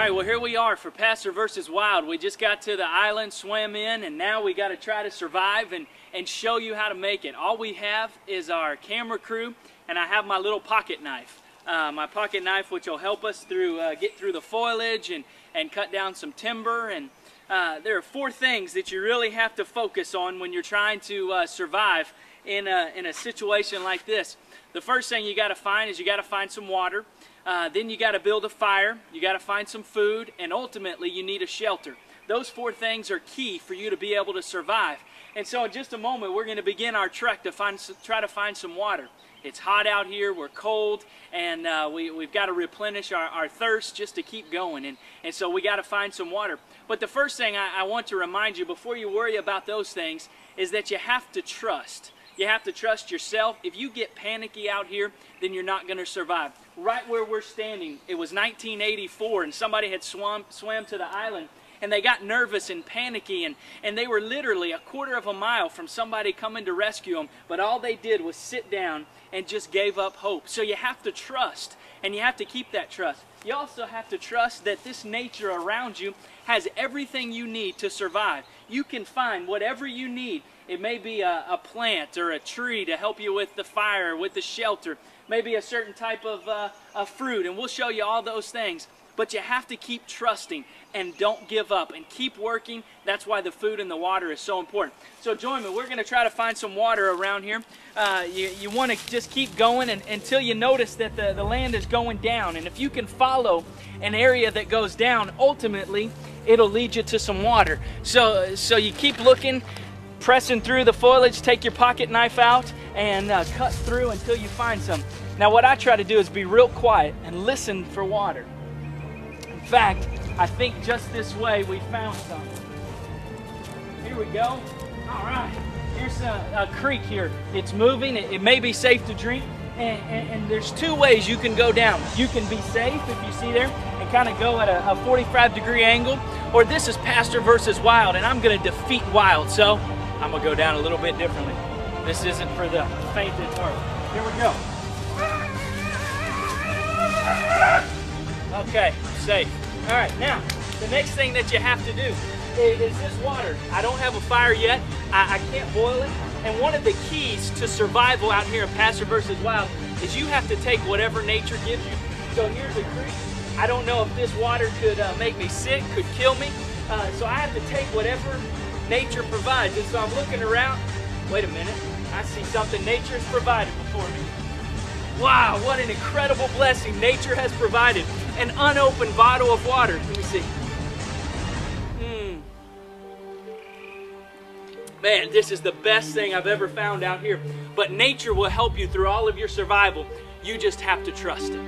right, well, here we are for Pastor versus Wild. We just got to the island, swam in, and now we got to try to survive and show you how to make it. All we have is our camera crew, and I have my little pocket knife. My pocket knife, which will help us get through the foliage and cut down some timber. And there are 4 things that you really have to focus on when you're trying to survive in a situation like this. The first thing you got to find is you got to find some water. Then you got to build a fire, you got to find some food, and ultimately you need a shelter. Those 4 things are key for you to be able to survive. And so in just a moment we're going to begin our trek to try to find some water. It's hot out here, we're cold, and we've got to replenish our thirst just to keep going. And so we got to find some water. But the first thing I want to remind you before you worry about those things is that you have to trust. You have to trust yourself. If you get panicky out here, then you're not going to survive. Right where we're standing, it was 1984, and somebody had swam to the island, and they got nervous and panicky, and they were literally a quarter of a mile from somebody coming to rescue them, but all they did was sit down and just gave up hope. So you have to trust, and you have to keep that trust. You also have to trust that this nature around you has everything you need to survive. You can find whatever you need. It may be a plant or a tree to help you with the fire, with the shelter, maybe a certain type of fruit, and we'll show you all those things. But you have to keep trusting and don't give up and keep working. That's why the food and the water is so important. So join me. We're going to try to find some water around here. You want to just keep going until you notice that the land is going down. And if you can follow an area that goes down, ultimately it'll lead you to some water. So you keep looking, pressing through the foliage, take your pocket knife out and cut through until you find some. Now what I try to do is be real quiet and listen for water. In fact, I think just this way we found some. Here we go. All right, here's a creek here. It's moving, it may be safe to drink, and there's 2 ways you can go down. You can be safe, if you see there, and kind of go at a 45-degree angle, or this is Pastor versus Wild, and I'm going to defeat Wild, so I'm going to go down a little bit differently. This isn't for the faint at heart. Here we go. Okay, safe. All right, now, the next thing that you have to do is this water. I don't have a fire yet. I can't boil it. And one of the keys to survival out here in Pastor versus Wild is you have to take whatever nature gives you. So here's a creek. I don't know if this water could make me sick, could kill me. So I have to take whatever nature provides. And so I'm looking around. Wait a minute. I see something nature has provided before me. Wow, what an incredible blessing nature has provided. An unopened bottle of water. Let me see. Man, this is the best thing I've ever found out here. But nature will help you through all of your survival. You just have to trust it.